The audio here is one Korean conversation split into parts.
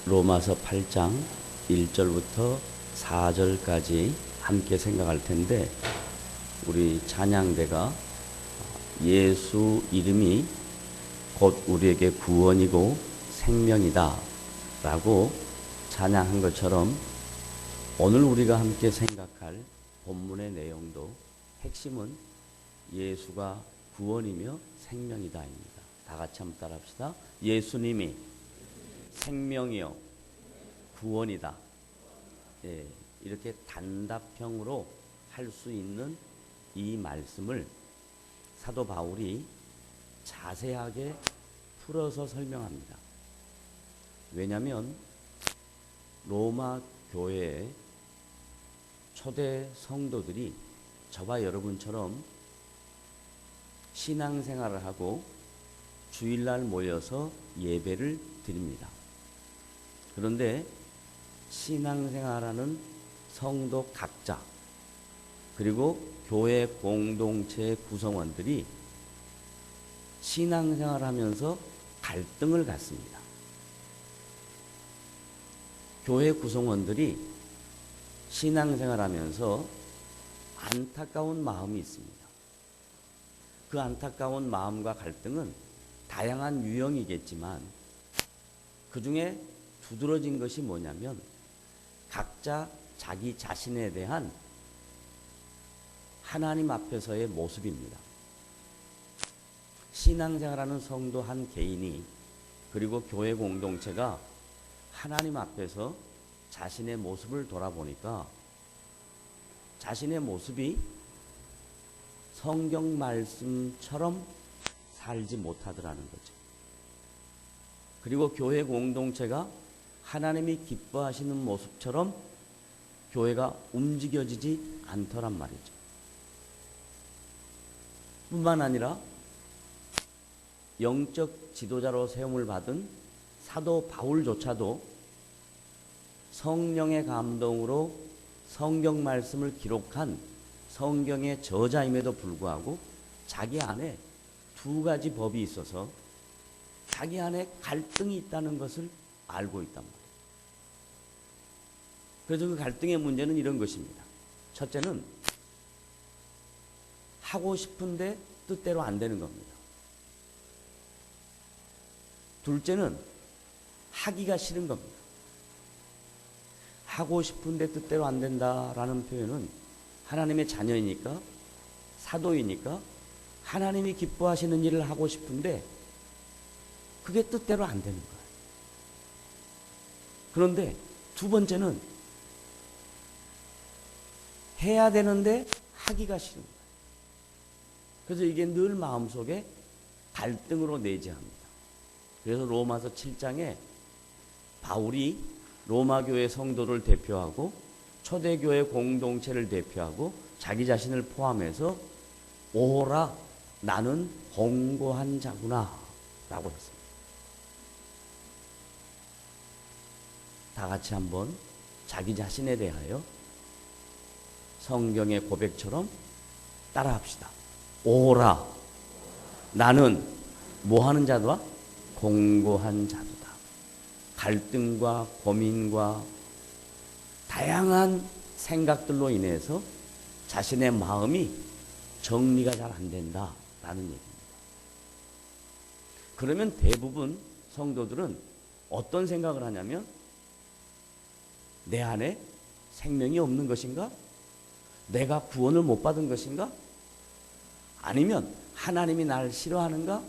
로마서 8장 1절부터 4절까지 함께 생각할 텐데, 우리 찬양대가 예수 이름이 곧 우리에게 구원이고 생명이다 라고 찬양한 것처럼, 오늘 우리가 함께 생각할 본문의 내용도 핵심은 예수가 구원이며 생명이다입니다. 다 같이 한번 따라합시다. 예수님이 생명이요 구원이다. 예, 이렇게 단답형으로 할 수 있는 이 말씀을 사도 바울이 자세하게 풀어서 설명합니다. 왜냐하면 로마 교회의 초대 성도들이 저와 여러분처럼 신앙생활을 하고 주일날 모여서 예배를 드립니다. 그런데 신앙생활하는 성도 각자, 그리고 교회 공동체 구성원들이 신앙생활하면서 갈등을 갖습니다. 교회 구성원들이 신앙생활하면서 안타까운 마음이 있습니다. 그 안타까운 마음과 갈등은 다양한 유형이겠지만, 그 중에 두드러진 것이 뭐냐면 각자 자기 자신에 대한 하나님 앞에서의 모습입니다. 신앙생활하는 성도 한 개인이, 그리고 교회 공동체가 하나님 앞에서 자신의 모습을 돌아보니까 자신의 모습이 성경 말씀처럼 살지 못하더라는 거죠. 그리고 교회 공동체가 하나님이 기뻐하시는 모습처럼 교회가 움직여지지 않더란 말이죠. 뿐만 아니라 영적 지도자로 세움을 받은 사도 바울조차도 성령의 감동으로 성경 말씀을 기록한 성경의 저자임에도 불구하고 자기 안에 두 가지 법이 있어서 자기 안에 갈등이 있다는 것을 알고 있단 말이에요. 그래서 그 갈등의 문제는 이런 것입니다. 첫째는 하고 싶은데 뜻대로 안 되는 겁니다. 둘째는 하기가 싫은 겁니다. 하고 싶은데 뜻대로 안 된다라는 표현은 하나님의 자녀이니까, 사도이니까 하나님이 기뻐하시는 일을 하고 싶은데 그게 뜻대로 안 되는 거예요. 그런데 두 번째는 해야 되는데 하기가 싫은 거예요. 그래서 이게 늘 마음속에 갈등으로 내재합니다. 그래서 로마서 7장에 바울이 로마 교회 성도를 대표하고 초대교회 공동체를 대표하고 자기 자신을 포함해서 오호라 나는 공고한 자구나 라고 했습니다. 다 같이 한번 자기 자신에 대하여 성경의 고백처럼 따라합시다. 오호라 나는 뭐하는 자다? 공고한 자도다. 갈등과 고민과 다양한 생각들로 인해서 자신의 마음이 정리가 잘 안 된다라는 얘기입니다. 그러면 대부분 성도들은 어떤 생각을 하냐면, 내 안에 생명이 없는 것인가? 내가 구원을 못 받은 것인가? 아니면 하나님이 나를 싫어하는가?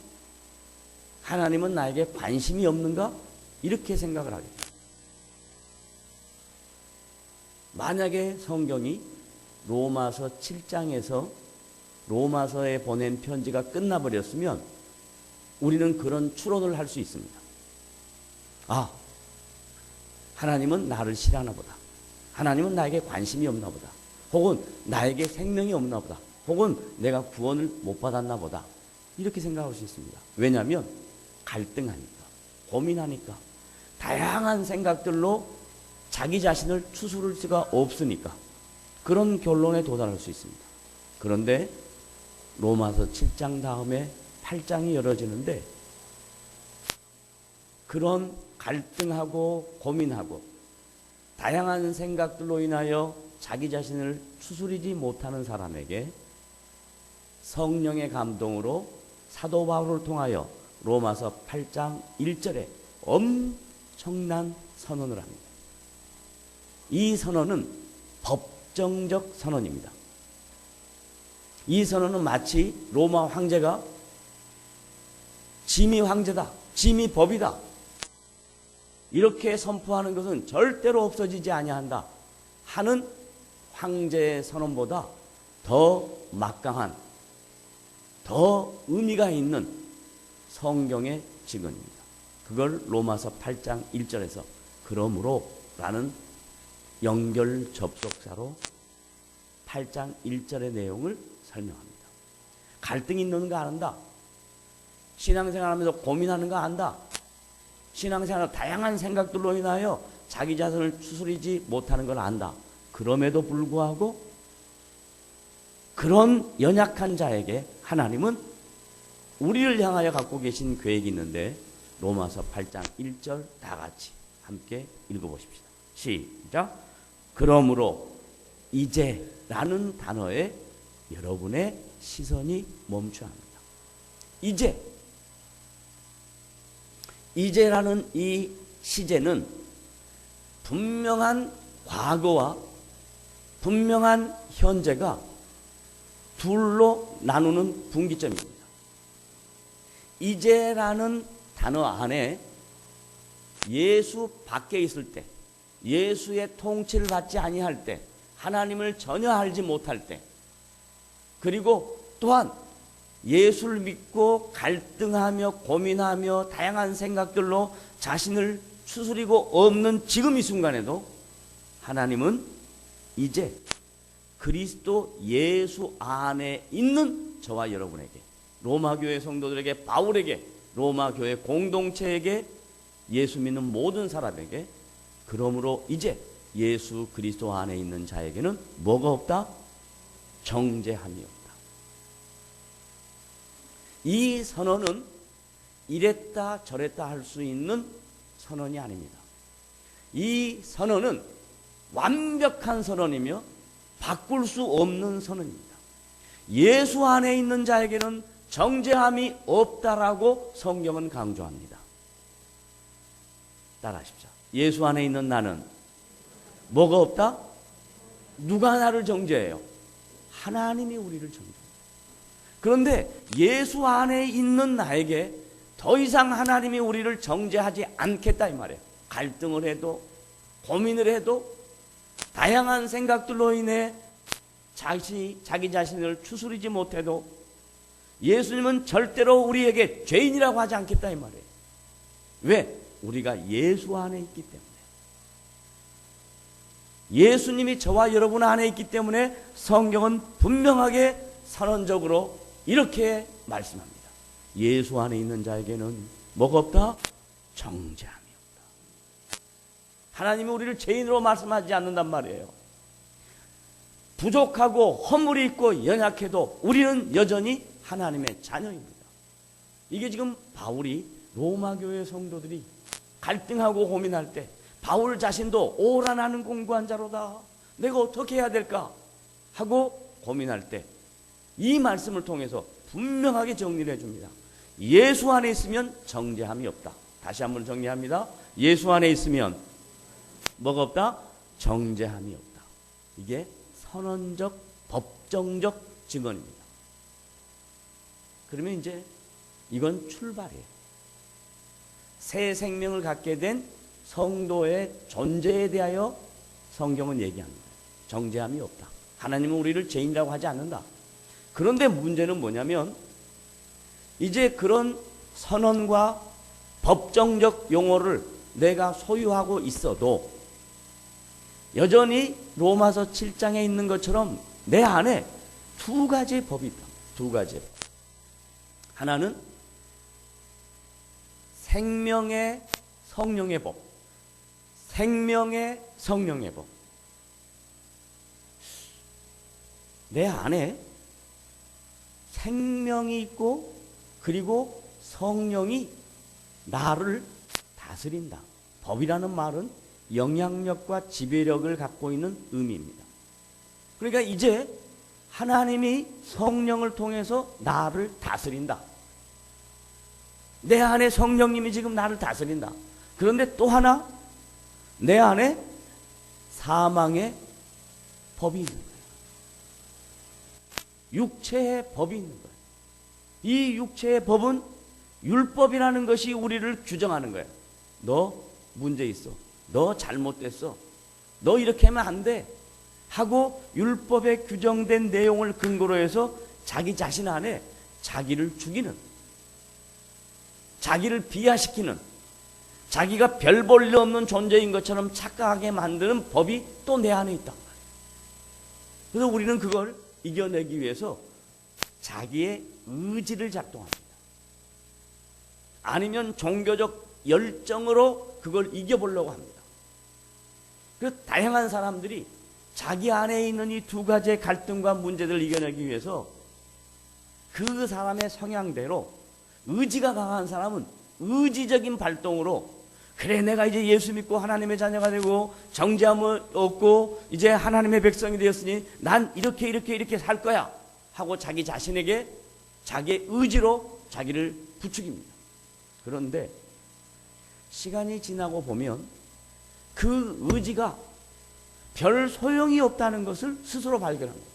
하나님은 나에게 관심이 없는가? 이렇게 생각을 하게 됩니다. 만약에 성경이 로마서 7장에서 로마서에 보낸 편지가 끝나버렸으면 우리는 그런 추론을 할 수 있습니다. 아, 하나님은 나를 싫어하나 보다. 하나님은 나에게 관심이 없나 보다. 혹은 나에게 생명이 없나 보다. 혹은 내가 구원을 못 받았나 보다. 이렇게 생각할 수 있습니다. 왜냐하면 갈등하니까, 고민하니까, 다양한 생각들로 자기 자신을 추스를 수가 없으니까 그런 결론에 도달할 수 있습니다. 그런데 로마서 7장 다음에 8장이 열어지는데, 그 그런 갈등하고 고민하고 다양한 생각들로 인하여 자기 자신을 추스리지 못하는 사람에게 성령의 감동으로 사도 바울을 통하여 로마서 8장 1절에 엄청난 선언을 합니다. 이 선언은 법정적 선언입니다. 이 선언은 마치 로마 황제가 짐이 황제다, 짐이 법이다, 이렇게 선포하는 것은 절대로 없어지지 아니한다 하는 황제의 선언보다 더 막강한, 더 의미가 있는 성경의 증언입니다. 그걸 로마서 8장 1절에서 그러므로 라는 연결 접속사로 8장 1절의 내용을 설명합니다. 갈등이 있는 거 안다. 신앙생활하면서 고민하는 거 안다. 신앙생활 다양한 생각들로 인하여 자기 자신을 추스리지 못하는 걸 안다. 그럼에도 불구하고 그런 연약한 자에게 하나님은 우리를 향하여 갖고 계신 계획이 있는데 로마서 8장 1절 다 같이 함께 읽어보십시다. 시작. 그러므로 이제라는 단어에 여러분의 시선이 멈춰야 합니다. 이제라는 이 시제는 분명한 과거와 분명한 현재가 둘로 나누는 분기점입니다. 이제라는 단어 안에 예수 밖에 있을 때, 예수의 통치를 받지 아니할 때, 하나님을 전혀 알지 못할 때, 그리고 또한 예수를 믿고 갈등하며 고민하며 다양한 생각들로 자신을 추스리고 없는 지금 이 순간에도 하나님은 이제 그리스도 예수 안에 있는 저와 여러분에게, 로마교회 성도들에게, 바울에게, 로마교회 공동체에게, 예수 믿는 모든 사람에게, 그러므로 이제 예수 그리스도 안에 있는 자에게는 뭐가 없다? 정죄함이 없다. 이 선언은 이랬다 저랬다 할 수 있는 선언이 아닙니다. 이 선언은 완벽한 선언이며 바꿀 수 없는 선언입니다. 예수 안에 있는 자에게는 정죄함이 없다라고 성경은 강조합니다. 따라하십시오. 예수 안에 있는 나는 뭐가 없다? 누가 나를 정죄해요? 하나님이 우리를 정죄합니다. 그런데 예수 안에 있는 나에게 더 이상 하나님이 우리를 정죄하지 않겠다 이 말이에요. 갈등을 해도 고민을 해도 다양한 생각들로 인해 자기 자신을 추스리지 못해도 예수님은 절대로 우리에게 죄인이라고 하지 않겠다 이 말이에요. 왜? 우리가 예수 안에 있기 때문에. 예수님이 저와 여러분 안에 있기 때문에 성경은 분명하게 선언적으로 이렇게 말씀합니다. 예수 안에 있는 자에게는 뭐가 없다? 정죄함이 없다. 하나님이 우리를 죄인으로 말씀하지 않는단 말이에요. 부족하고 허물이 있고 연약해도 우리는 여전히 하나님의 자녀입니다. 이게 지금 바울이 로마교회 성도들이 갈등하고 고민할 때 바울 자신도 오라 나는 공고한 자로다. 내가 어떻게 해야 될까? 하고 고민할 때 이 말씀을 통해서 분명하게 정리를 해줍니다. 예수 안에 있으면 정죄함이 없다. 다시 한번 정리합니다. 예수 안에 있으면 뭐가 없다? 정죄함이 없다. 이게 선언적, 법정적 증언입니다. 그러면 이제 이건 출발이에요. 새 생명을 갖게 된 성도의 존재에 대하여 성경은 얘기합니다. 정죄함이 없다. 하나님은 우리를 죄인이라고 하지 않는다. 그런데 문제는 뭐냐면 이제 그런 선언과 법정적 용어를 내가 소유하고 있어도 여전히 로마서 7장에 있는 것처럼 내 안에 두 가지의 법이 있다. 두 가지의 법. 하나는 생명의 성령의 법. 생명의 성령의 법. 내 안에 생명이 있고 그리고 성령이 나를 다스린다. 법이라는 말은 영향력과 지배력을 갖고 있는 의미입니다. 그러니까 이제 하나님이 성령을 통해서 나를 다스린다. 내 안에 성령님이 지금 나를 다스린다. 그런데 또 하나, 내 안에 사망의 법이 있는 거예요. 육체의 법이 있는 거예요. 이 육체의 법은 율법이라는 것이 우리를 규정하는 거예요. 너 문제 있어. 너 잘못됐어. 너 이렇게 하면 안 돼. 하고 율법에 규정된 내용을 근거로 해서 자기 자신 안에 자기를 죽이는, 자기를 비하시키는, 자기가 별 볼 일 없는 존재인 것처럼 착각하게 만드는 법이 또 내 안에 있단 말이에요. 그래서 우리는 그걸 이겨내기 위해서 자기의 의지를 작동합니다. 아니면 종교적 열정으로 그걸 이겨보려고 합니다. 그 다양한 사람들이 자기 안에 있는 이 두 가지의 갈등과 문제들을 이겨내기 위해서 그 사람의 성향대로, 의지가 강한 사람은 의지적인 발동으로, 그래 내가 이제 예수 믿고 하나님의 자녀가 되고 정죄함을 얻고 이제 하나님의 백성이 되었으니 난 이렇게 살 거야 하고 자기 자신에게 자기의 의지로 자기를 부추깁니다. 그런데 시간이 지나고 보면 그 의지가 별 소용이 없다는 것을 스스로 발견합니다.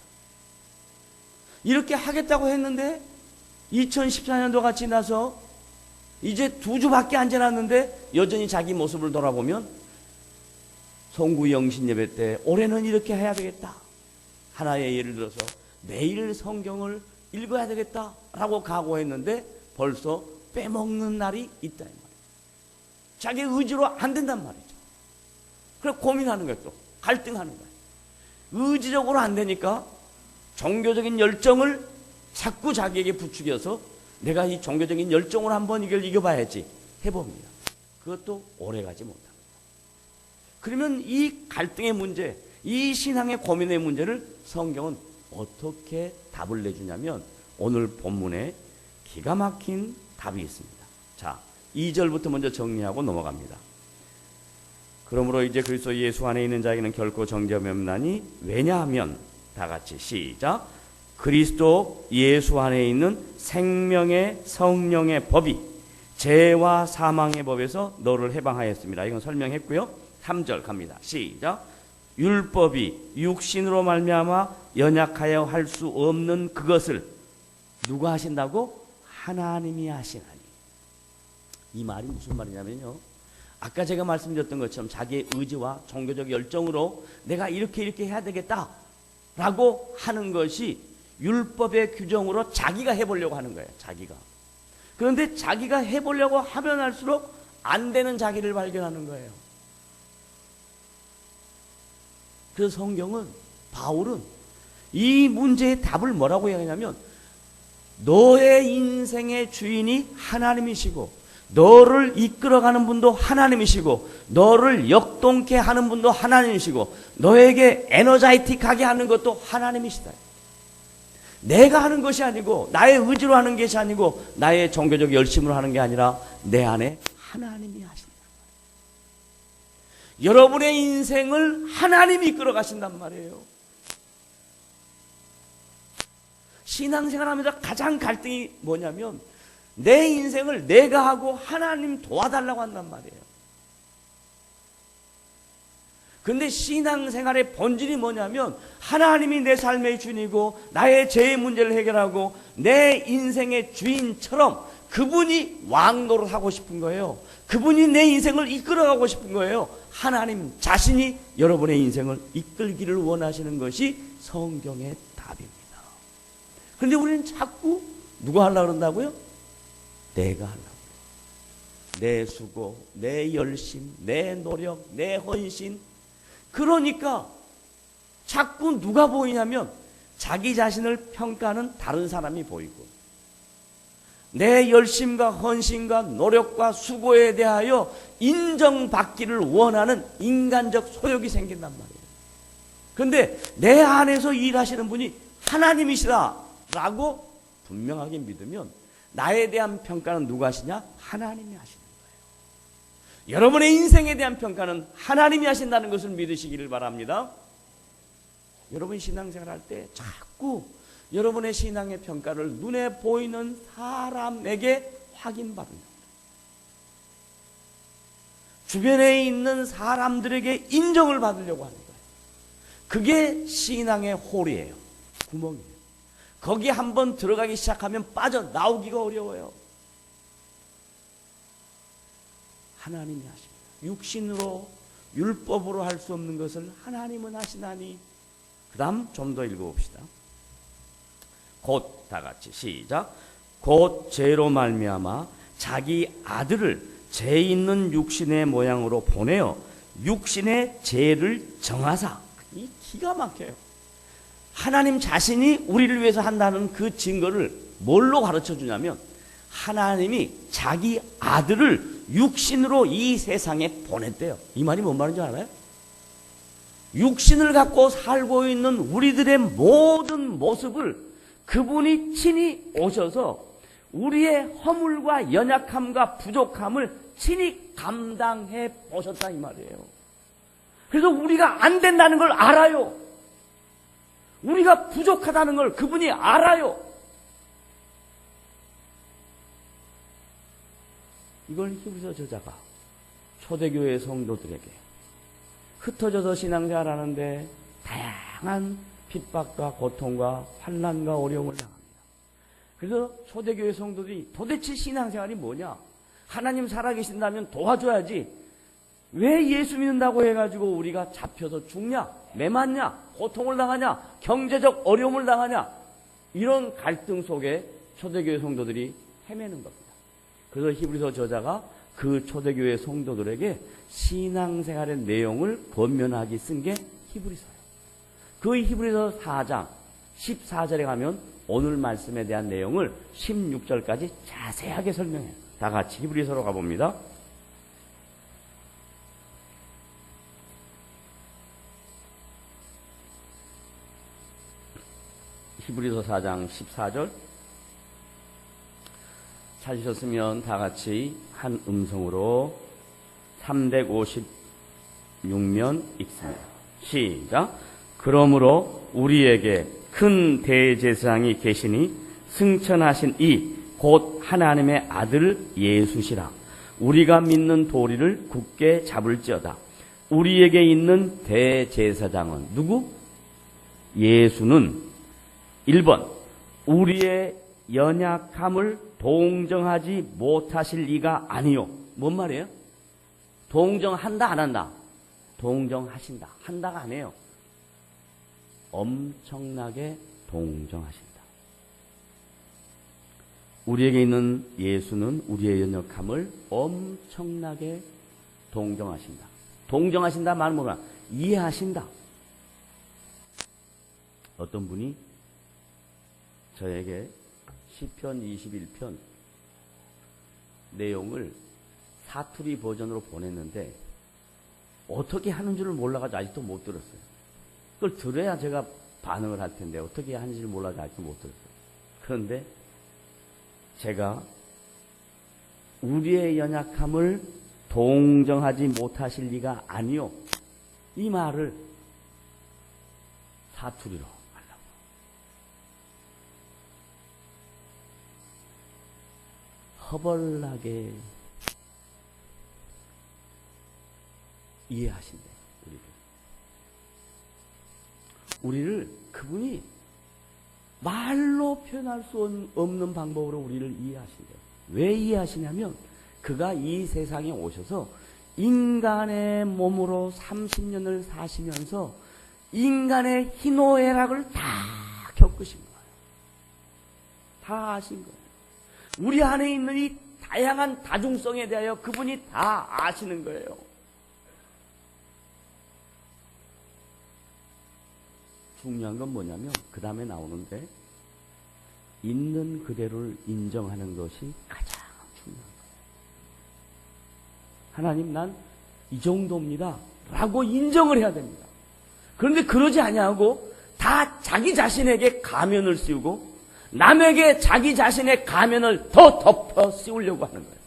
이렇게 하겠다고 했는데 2014년도가 지나서 이제 2주밖에 안 지났는데 여전히 자기 모습을 돌아보면 송구 영신 예배 때 올해는 이렇게 해야 되겠다. 하나의 예를 들어서 매일 성경을 읽어야 되겠다라고 각오했는데 벌써 빼먹는 날이 있다. 자기 의지로 안 된단 말이죠. 그래 고민하는 거예요. 또 갈등하는 거예요. 의지적으로 안 되니까 종교적인 열정을 자꾸 자기에게 부추겨서 내가 이 종교적인 열정을 한번 이걸 이겨봐야지 해봅니다. 그것도 오래가지 못합니다. 그러면 이 갈등의 문제, 이 신앙의 고민의 문제를 성경은 어떻게 답을 내주냐면 오늘 본문에 기가 막힌 답이 있습니다. 자, 2절부터 먼저 정리하고 넘어갑니다. 그러므로 이제 그리스도 예수 안에 있는 자에게는 결코 정죄함이 없나니, 왜냐하면 다 같이 시작. 그리스도 예수 안에 있는 생명의 성령의 법이 죄와 사망의 법에서 너를 해방하였습니다. 이건 설명했고요. 3절 갑니다. 시작. 율법이 육신으로 말미암아 연약하여 할 수 없는 그것을 누가 하신다고? 하나님이 하시나니. 이 말이 무슨 말이냐면요, 아까 제가 말씀드렸던 것처럼 자기의 의지와 종교적 열정으로 내가 이렇게 해야 되겠다 라고 하는 것이 율법의 규정으로 자기가 해보려고 하는 거예요. 자기가. 그런데 자기가 해보려고 하면 할수록 안 되는 자기를 발견하는 거예요. 그래서 성경은, 바울은 이 문제의 답을 뭐라고 얘기하냐면, 너의 인생의 주인이 하나님이시고 너를 이끌어가는 분도 하나님이시고 너를 역동케 하는 분도 하나님이시고 너에게 에너자이틱하게 하는 것도 하나님이시다. 내가 하는 것이 아니고, 나의 의지로 하는 것이 아니고, 나의 종교적 열심으로 하는 게 아니라 내 안에 하나님이 하신다. 여러분의 인생을 하나님이 이끌어 가신단 말이에요. 신앙생활하면서 가장 갈등이 뭐냐면 내 인생을 내가 하고 하나님 도와달라고 한단 말이에요. 근데 신앙생활의 본질이 뭐냐면 하나님이 내 삶의 주인이고 나의 죄의 문제를 해결하고 내 인생의 주인처럼 그분이 왕노릇 하고 싶은 거예요. 그분이 내 인생을 이끌어가고 싶은 거예요. 하나님 자신이 여러분의 인생을 이끌기를 원하시는 것이 성경의 답입니다. 그런데 우리는 자꾸 누가 하려고 그런다고요? 내가 하려고. 내 수고, 내 열심, 내 노력, 내 헌신. 그러니까 자꾸 누가 보이냐면 자기 자신을 평가하는 다른 사람이 보이고, 내 열심과 헌신과 노력과 수고에 대하여 인정받기를 원하는 인간적 소욕이 생긴단 말이에요. 그런데 내 안에서 일하시는 분이 하나님이시다라고 분명하게 믿으면 나에 대한 평가는 누가 하시냐? 하나님이 하시는 거예요. 여러분의 인생에 대한 평가는 하나님이 하신다는 것을 믿으시기를 바랍니다. 여러분이 신앙생활 할 때 자꾸 여러분의 신앙의 평가를 눈에 보이는 사람에게 확인받는 겁니다. 주변에 있는 사람들에게 인정을 받으려고 하는 거예요. 그게 신앙의 홀이에요. 구멍이에요. 거기 한번 들어가기 시작하면 빠져나오기가 어려워요. 하나님이 하십니다. 육신으로 율법으로 할 수 없는 것을 하나님은 하시나니. 그 다음 좀 더 읽어봅시다. 곧 다같이 시작. 곧 죄로 말미암아 자기 아들을 죄 있는 육신의 모양으로 보내어 육신의 죄를 정하사. 이 기가 막혀요. 하나님 자신이 우리를 위해서 한다는 그 증거를 뭘로 가르쳐 주냐면 하나님이 자기 아들을 육신으로 이 세상에 보냈대요. 이 말이 뭔 말인지 알아요? 육신을 갖고 살고 있는 우리들의 모든 모습을 그분이 친히 오셔서 우리의 허물과 연약함과 부족함을 친히 감당해 보셨다 이 말이에요. 그래서 우리가 안 된다는 걸 알아요. 우리가 부족하다는 걸 그분이 알아요. 이걸 히브리서 저자가 초대교회 성도들에게 흩어져서 신앙생활하는데 다양한 핍박과 고통과 환난과 어려움을 당합니다. 그래서 초대교회 성도들이 도대체 신앙생활이 뭐냐? 하나님 살아계신다면 도와줘야지. 왜 예수 믿는다고 해가지고 우리가 잡혀서 죽냐? 매맞냐? 고통을 당하냐? 경제적 어려움을 당하냐? 이런 갈등 속에 초대교회 성도들이 헤매는 겁니다. 그래서 히브리서 저자가 그 초대교회 성도들에게 신앙생활의 내용을 권면하기 쓴 게 히브리서예요. 그 히브리서 4장 14절에 가면 오늘 말씀에 대한 내용을 16절까지 자세하게 설명해요. 다 같이 히브리서로 가봅니다. 히브리서 4장 14절 찾으셨으면 다 같이 한 음성으로 356면 읽습니다. 시작. 그러므로 우리에게 큰 대제사장이 계시니 승천하신 이 곧 하나님의 아들 예수시라. 우리가 믿는 도리를 굳게 잡을지어다. 우리에게 있는 대제사장은 누구? 예수는 1번 우리의 연약함을 동정하지 못하실 리가 아니요. 뭔 말이에요? 동정한다 안 한다? 동정하신다. 한다가 아니에요. 엄청나게 동정하신다. 우리에게 있는 예수는 우리의 연약함을 엄청나게 동정하신다. 동정하신다 말은 뭐냐? 이해하신다. 어떤 분이 저에게 시편 21편 내용을 사투리 버전으로 보냈는데 어떻게 하는 줄을 몰라가지고 아직도 못 들었어요. 그걸 들어야 제가 반응을 할 텐데 어떻게 하는지를 몰라서 아직도 못 들었어요. 그런데 제가 우리의 연약함을 동정하지 못하실 리가 아니요. 이 말을 사투리로 하려고. 허벌나게 이해하신대. 우리를 그분이 말로 표현할 수 없는 방법으로 우리를 이해하신대요. 왜 이해하시냐면 그가 이 세상에 오셔서 인간의 몸으로 30년을 사시면서 인간의 희노애락을 다 겪으신 거예요. 다 아신 거예요. 우리 안에 있는 이 다양한 다중성에 대하여 그분이 다 아시는 거예요. 중요한 건 뭐냐면 그 다음에 나오는데 있는 그대로를 인정하는 것이 가장 중요한 거예요. 하나님 난 이 정도입니다 라고 인정을 해야 됩니다. 그런데 그러지 아니하고 다 자기 자신에게 가면을 씌우고 남에게 자기 자신의 가면을 더 덮어 씌우려고 하는 거예요.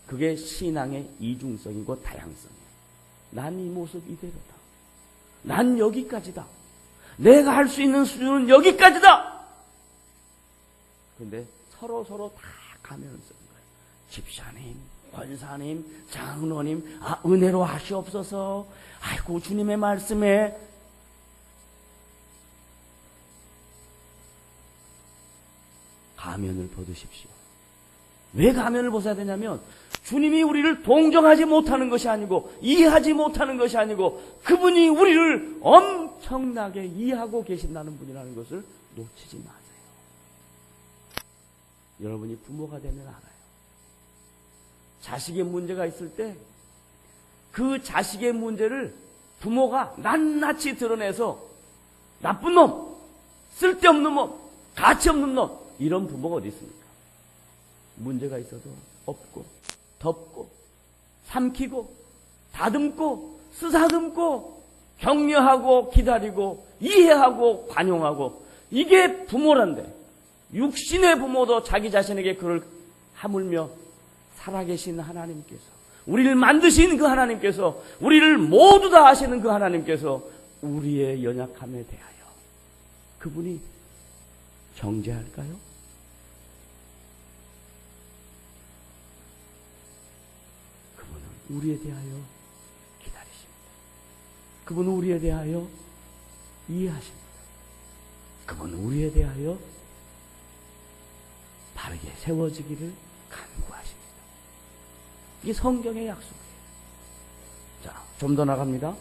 그게 신앙의 이중성이고 다양성이에요. 난 이 모습 이대로다. 난 여기까지다. 내가 할 수 있는 수준은 여기까지다. 그런데 서로 다 가면을 쓰는 거예요. 집사님, 권사님, 장로님, 은혜로 하시옵소서. 아이고, 주님의 말씀에 가면을 벗으십시오. 왜 가면을 벗어야 되냐면 주님이 우리를 동정하지 못하는 것이 아니고 이해하지 못하는 것이 아니고 그분이 우리를 엄청나게 이해하고 계신다는 분이라는 것을 놓치지 마세요. 여러분이 부모가 되면 알아요. 자식의 문제가 있을 때 그 자식의 문제를 부모가 낱낱이 드러내서 나쁜 놈, 쓸데없는 놈, 가치없는 놈, 이런 부모가 어디 있습니까? 문제가 있어도 없고 덮고 삼키고 다듬고 쓰다듬고 격려하고 기다리고 이해하고 관용하고, 이게 부모란데 육신의 부모도 자기 자신에게 그를 하물며 살아계신 하나님께서, 우리를 만드신 그 하나님께서, 우리를 모두 다 아시는 그 하나님께서 우리의 연약함에 대하여 그분이 정죄할까요? 그분은 우리에 대하여 기다리십니다. 그분은 우리에 대하여 이해하십니다. 그분은 우리에 대하여 바르게 세워지기를 간구하십니다. 이게 성경의 약속이에요. 자, 좀 더 나갑니다.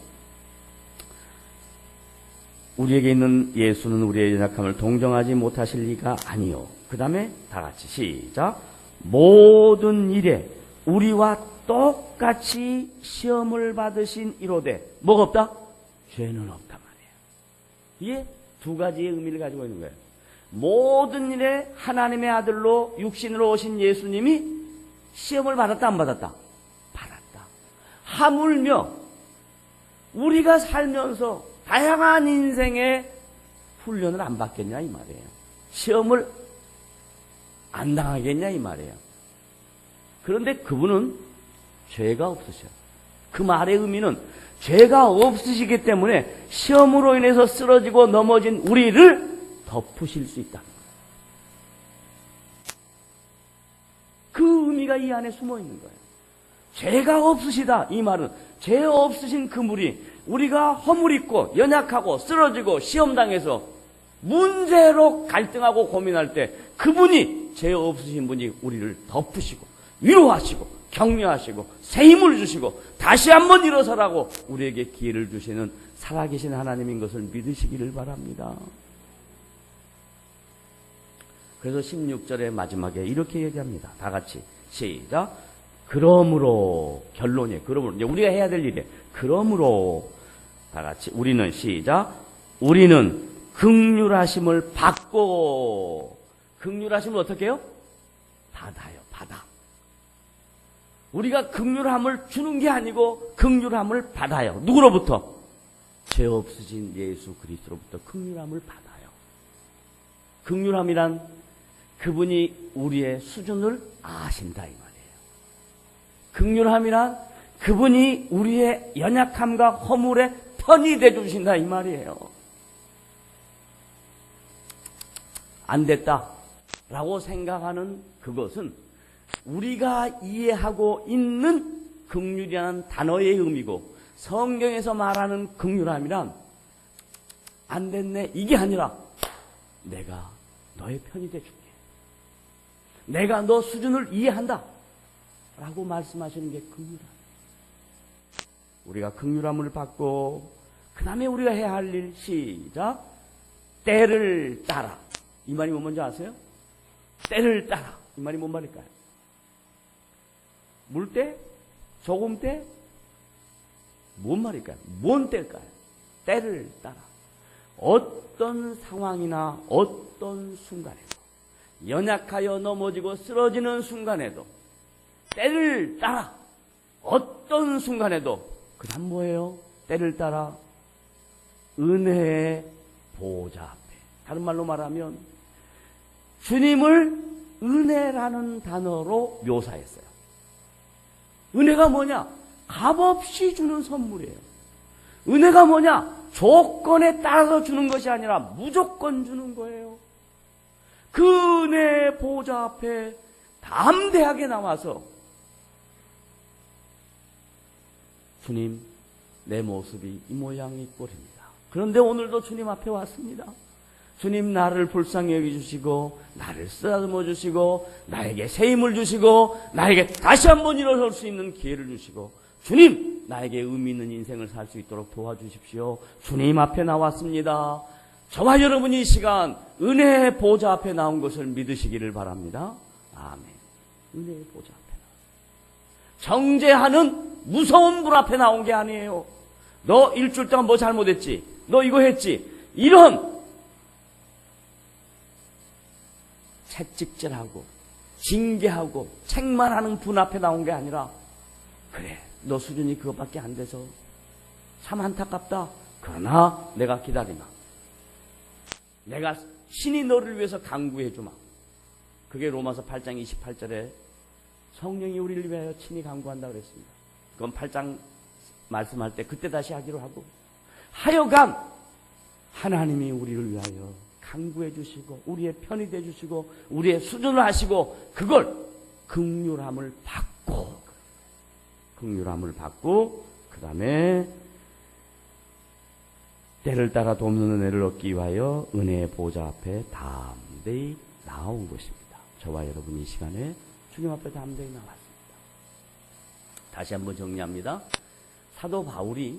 우리에게 있는 예수는 우리의 연약함을 동정하지 못하실 리가 아니요. 그 다음에 다 같이 시작. 모든 일에 우리와 똑같이 시험을 받으신 이로되 뭐가 없다? 죄는 없단 말이에요. 이게 두 가지의 의미를 가지고 있는 거예요. 모든 일에 하나님의 아들로 육신으로 오신 예수님이 시험을 받았다 안 받았다? 받았다. 하물며 우리가 살면서 다양한 인생의 훈련을 안 받겠냐 이 말이에요. 시험을 안 당하겠냐 이 말이에요. 그런데 그분은 죄가 없으셔. 그 말의 의미는 죄가 없으시기 때문에 시험으로 인해서 쓰러지고 넘어진 우리를 덮으실 수 있다. 그 의미가 이 안에 숨어 있는 거예요. 죄가 없으시다 이 말은 죄 없으신 그분이 우리가 허물있고 연약하고 쓰러지고 시험당해서 문제로 갈등하고 고민할 때 그분이 죄 없으신 분이 우리를 덮으시고 위로하시고 격려하시고 새 힘을 주시고 다시 한번 일어서라고 우리에게 기회를 주시는 살아계신 하나님인 것을 믿으시기를 바랍니다. 그래서 16절의 마지막에 이렇게 얘기합니다. 다 같이 시작. 그러므로, 결론이에요. 그러므로 이제 우리가 해야 될 일이에요. 그러므로 다 같이 우리는 시작. 우리는 긍휼하심을 받고, 긍휼하심을 어떻게 해요? 받아요. 받아. 우리가 긍휼함을 주는 게 아니고 긍휼함을 받아요. 누구로부터? 죄 없으신 예수 그리스도로부터 긍휼함을 받아요. 긍휼함이란 그분이 우리의 수준을 아신다 이 말이에요. 긍휼함이란 그분이 우리의 연약함과 허물에 편히 대주신다 이 말이에요. 안 됐다라고 생각하는 그것은 우리가 이해하고 있는 긍휼이라는 단어의 의미고, 성경에서 말하는 긍휼함이란 안 됐네 이게 아니라 내가 너의 편이 돼줄게, 내가 너 수준을 이해한다 라고 말씀하시는 게 긍휼함. 우리가 긍휼함을 받고 그 다음에 우리가 해야 할 일 시작. 때를 따라. 이 말이 뭔 말인지 아세요? 때를 따라. 이 말이 뭔 말일까요? 물때? 조금때? 뭔 말일까요? 뭔 때일까요? 때를 따라. 어떤 상황이나 어떤 순간에도, 연약하여 넘어지고 쓰러지는 순간에도, 때를 따라 어떤 순간에도, 그 다음 뭐예요? 때를 따라 은혜의 보좌 앞에. 다른 말로 말하면 주님을 은혜라는 단어로 묘사했어요. 은혜가 뭐냐? 값없이 주는 선물이에요. 은혜가 뭐냐? 조건에 따라서 주는 것이 아니라 무조건 주는 거예요. 그 은혜의 보좌 앞에 담대하게 나와서 주님, 내 모습이 이 모양이 꼴입니다. 그런데 오늘도 주님 앞에 왔습니다. 주님, 나를 불쌍히 여겨주시고 나를 쓰다듬어 주시고 나에게 새 힘을 주시고 나에게 다시 한번 일어설 수 있는 기회를 주시고 주님, 나에게 의미 있는 인생을 살 수 있도록 도와주십시오. 주님 앞에 나왔습니다. 저와 여러분이 이 시간 은혜의 보좌 앞에 나온 것을 믿으시기를 바랍니다. 아멘. 은혜의 보좌 앞에 나왔습니다. 정죄하는 무서운 불 앞에 나온 게 아니에요. 너 일주일 동안 뭐 잘못했지? 너 이거 했지? 이런 채찍질하고 징계하고 책망하는 분 앞에 나온 게 아니라, 그래, 너 수준이 그것밖에 안 돼서 참 안타깝다. 그러나 내가 기다리마. 내가 신이 너를 위해서 강구해 주마. 그게 로마서 8장 28절에 성령이 우리를 위하여 친히 강구한다 그랬습니다. 그건 8장 말씀할 때 그때 다시 하기로 하고, 하여간 하나님이 우리를 위하여 강구해 주시고 우리의 편이 돼 주시고 우리의 수준을 하시고, 그걸 긍휼함을 받고 그 다음에 때를 따라 돕는 은혜를 얻기 위하여 은혜의 보좌 앞에 담대히 나온 것입니다. 저와 여러분이 이 시간에 주님 앞에 담대히 나왔습니다. 다시 한번 정리합니다. 사도 바울이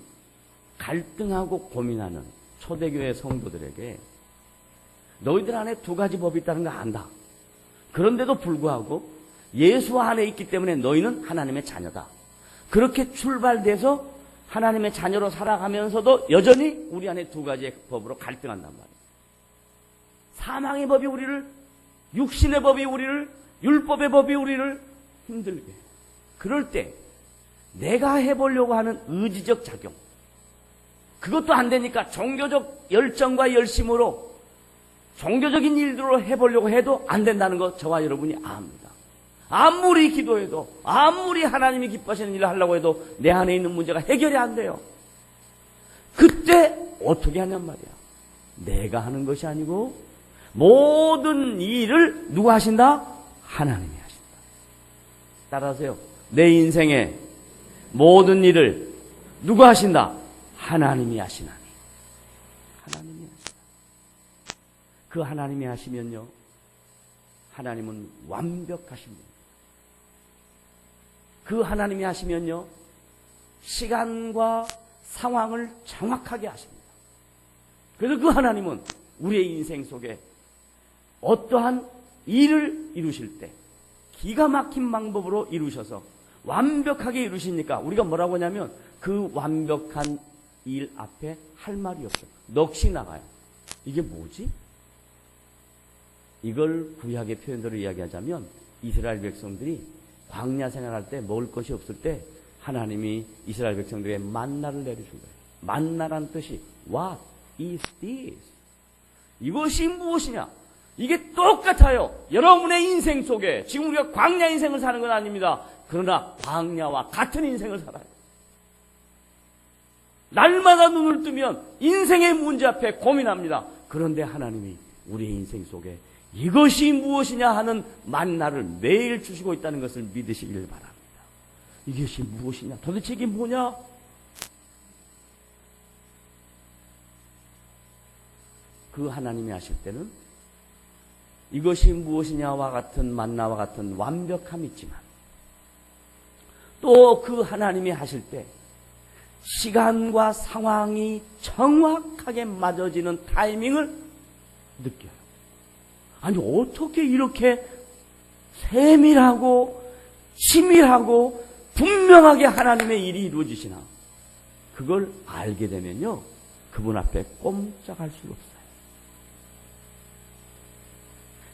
갈등하고 고민하는 초대교회 성도들에게 너희들 안에 두 가지 법이 있다는 거 안다. 그런데도 불구하고 예수 안에 있기 때문에 너희는 하나님의 자녀다. 그렇게 출발돼서 하나님의 자녀로 살아가면서도 여전히 우리 안에 두 가지의 법으로 갈등한단 말이에요. 사망의 법이 우리를, 육신의 법이 우리를, 율법의 법이 우리를 힘들게 해요. 그럴 때 내가 해보려고 하는 의지적 작용, 그것도 안 되니까 종교적 열정과 열심으로 종교적인 일들로 해보려고 해도 안 된다는 거 저와 여러분이 압니다. 아무리 기도해도, 아무리 하나님이 기뻐하시는 일을 하려고 해도 내 안에 있는 문제가 해결이 안 돼요. 그때 어떻게 하냔 말이야. 내가 하는 것이 아니고 모든 일을 누가 하신다? 하나님이 하신다. 따라하세요. 내 인생의 모든 일을 누가 하신다? 하나님이 하시나니. 하나님이 하신다. 그 하나님이 하시면요, 하나님은 완벽하십니다. 그 하나님이 하시면요, 시간과 상황을 정확하게 하십니다. 그래서 그 하나님은 우리의 인생 속에 어떠한 일을 이루실 때 기가 막힌 방법으로 이루셔서 완벽하게 이루시니까 우리가 뭐라고 하냐면 그 완벽한 일 앞에 할 말이 없어요. 넋이 나가요. 이게 뭐지? 이걸 구약의 표현대로 이야기하자면 이스라엘 백성들이 광야 생활할 때 먹을 것이 없을 때 하나님이 이스라엘 백성들에게 만나를 내려준 거예요. 만나란 뜻이 What is this? 이것이 무엇이냐? 이게 똑같아요. 여러분의 인생 속에 지금 우리가 광야 인생을 사는 건 아닙니다. 그러나 광야와 같은 인생을 살아요. 날마다 눈을 뜨면 인생의 문제 앞에 고민합니다. 그런데 하나님이 우리의 인생 속에 이것이 무엇이냐 하는 만나를 매일 주시고 있다는 것을 믿으시길 바랍니다. 이것이 무엇이냐? 도대체 이게 뭐냐? 그 하나님이 하실 때는 이것이 무엇이냐와 같은 만나와 같은 완벽함이 있지만 또 그 하나님이 하실 때 시간과 상황이 정확하게 맞아지는 타이밍을 느껴요. 아니, 어떻게 이렇게 세밀하고 치밀하고 분명하게 하나님의 일이 이루어지시나? 그걸 알게 되면요, 그분 앞에 꼼짝할 수가 없어요.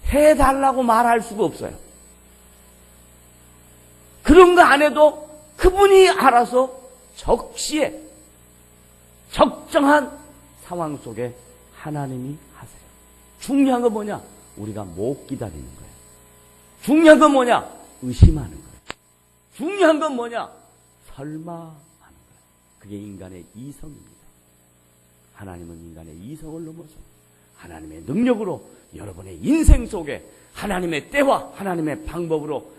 해달라고 말할 수가 없어요. 그런 거 안 해도 그분이 알아서 적시에 적정한 상황 속에 하나님이 하세요. 중요한 건 뭐냐? 우리가 못 기다리는 거예요. 중요한 건 뭐냐? 의심하는 거예요. 중요한 건 뭐냐? 설마 하는 거예요. 그게 인간의 이성입니다. 하나님은 인간의 이성을 넘어서 하나님의 능력으로 여러분의 인생 속에 하나님의 때와 하나님의 방법으로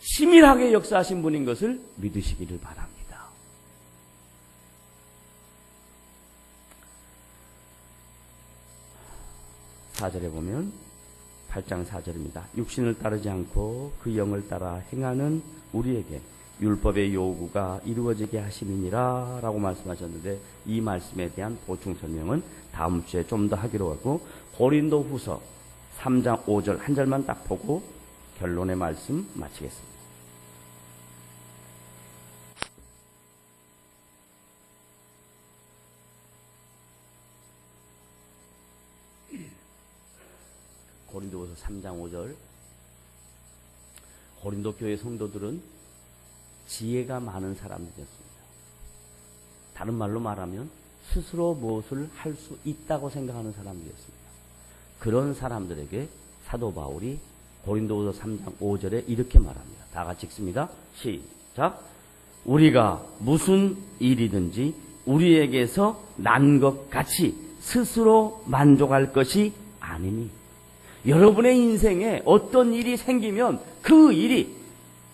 치밀하게 역사하신 분인 것을 믿으시기를 바랍니다. 4절에 보면 8장 4절입니다. 육신을 따르지 않고 그 영을 따라 행하는 우리에게 율법의 요구가 이루어지게 하심이니라 라고 말씀하셨는데, 이 말씀에 대한 보충 설명은 다음 주에 좀 더 하기로 하고, 고린도 후서 3장 5절 한 절만 딱 보고 결론의 말씀 마치겠습니다. 고린도후서 3장 5절. 고린도 교회 성도들은 지혜가 많은 사람들이었습니다. 다른 말로 말하면 스스로 무엇을 할 수 있다고 생각하는 사람들이었습니다. 그런 사람들에게 사도 바울이 고린도후서 3장 5절에 이렇게 말합니다. 다 같이 읽습니다. 시작. 우리가 무슨 일이든지 우리에게서 난 것 같이 스스로 만족할 것이 아니니, 여러분의 인생에 어떤 일이 생기면 그 일이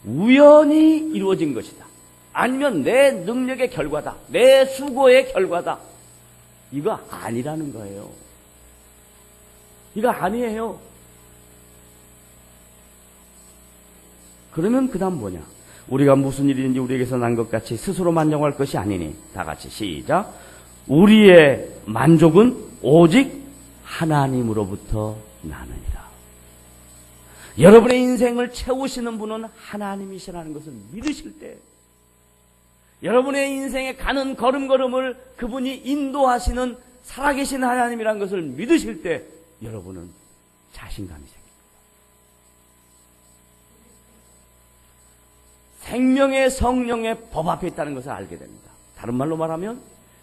우연히 이루어진 것이다, 아니면 내 능력의 결과다, 내 수고의 결과다, 이거 아니라는 거예요. 이거 아니에요. 그러면 그 다음 뭐냐? 우리가 무슨 일인지 우리에게서 난 것 같이 스스로 만족할 것이 아니니, 다 같이 시작. 우리의 만족은 오직 하나님으로부터 나느니라. 여러분의 인생을 채우시는 분은 하나님이시라는 것을 믿으실 때, 여러분의 인생에 가는 걸음걸음을 그분이 인도하시는 살아계신 하나님이라는 것을 믿으실 때 여러분은 자신감이 생깁니다. 생명의 성령의 법 앞에 있다는 것을 알게 됩니다. 다른 말로 말하면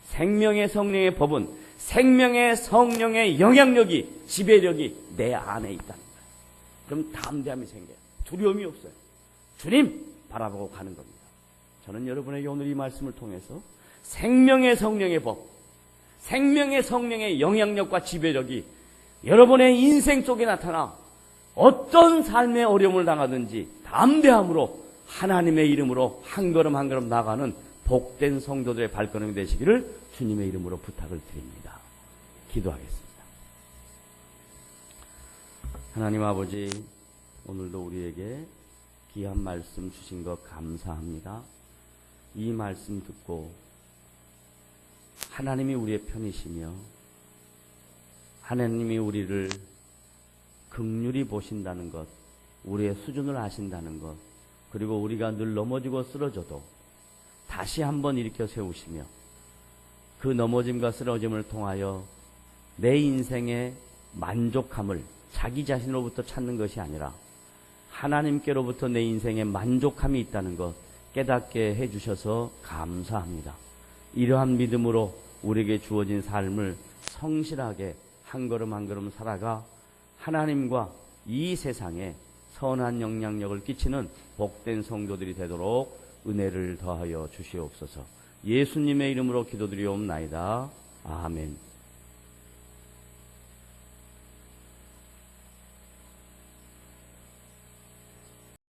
생명의 성령의 법은 생명의 성령의 영향력이, 지배력이 내 안에 있다는 거예요. 그럼 담대함이 생겨요. 두려움이 없어요. 주님 바라보고 가는 겁니다. 저는 여러분에게 오늘 이 말씀을 통해서 생명의 성령의 법, 생명의 성령의 영향력과 지배력이 여러분의 인생 속에 나타나 어떤 삶의 어려움을 당하든지 담대함으로 하나님의 이름으로 한 걸음 한 걸음 나가는 복된 성도들의 발걸음이 되시기를 주님의 이름으로 부탁을 드립니다. 기도하겠습니다. 하나님 아버지, 오늘도 우리에게 귀한 말씀 주신 것 감사합니다. 이 말씀 듣고 하나님이 우리의 편이시며 하나님이 우리를 긍휼히 보신다는 것, 우리의 수준을 아신다는 것, 그리고 우리가 늘 넘어지고 쓰러져도 다시 한번 일으켜 세우시며 그 넘어짐과 쓰러짐을 통하여 내 인생의 만족함을 자기 자신으로부터 찾는 것이 아니라 하나님께로부터 내 인생에 만족함이 있다는 것 깨닫게 해주셔서 감사합니다. 이러한 믿음으로 우리에게 주어진 삶을 성실하게 한 걸음 한 걸음 살아가 하나님과 이 세상에 선한 영향력을 끼치는 복된 성도들이 되도록 은혜를 더하여 주시옵소서. 예수님의 이름으로 기도드리옵나이다. 아멘.